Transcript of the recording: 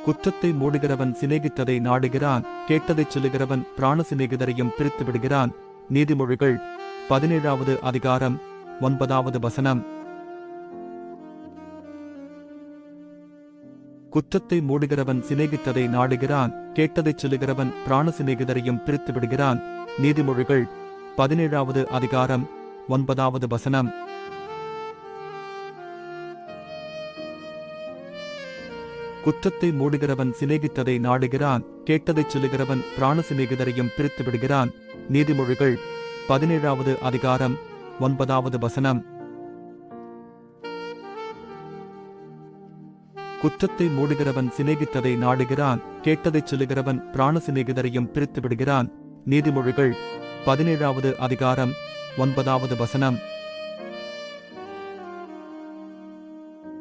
குற்றத்தை மூடுகிறவன் சிநேகித்ததை நாடுகிறான், கேட்டதைச் சொல்லுகிறவன் பிராண சிநேகிதரையும் பிரித்து விடுகிறான். நீதிமொழிகள் 17வது அதிகாரம் 9வது வசனம். குற்றத்தை மூடுகிறவன் சிநேகித்ததை நாடுகிறான், கேட்டதைச் சொல்லுகிறவன் பிராண சிநேகிதரையும் பிரித்து விடுகிறான். நீதிமொழிகள் 17வது அதிகாரம் 9வது வசனம். குற்றத்தை மூடுகிறவன் சிநேகித்ததை நாடுகிறான், கேட்டதைச் சொல்லுகிறவன் பிராண சிநேகிதரையும் பிரித்து விடுகிறான். நீதிமொழிகள் 17வது அதிகாரம் 9வது வசனம். குற்றத்தை மூடுகிறவன் சிநேகித்ததை நாடுகிறான், கேட்டதைச் சொல்லுகிறவன் பிராண சிநேகிதரையும் பிரித்து விடுகிறான். நீதிமொழிகள் 17வது அதிகாரம் 9வது வசனம்.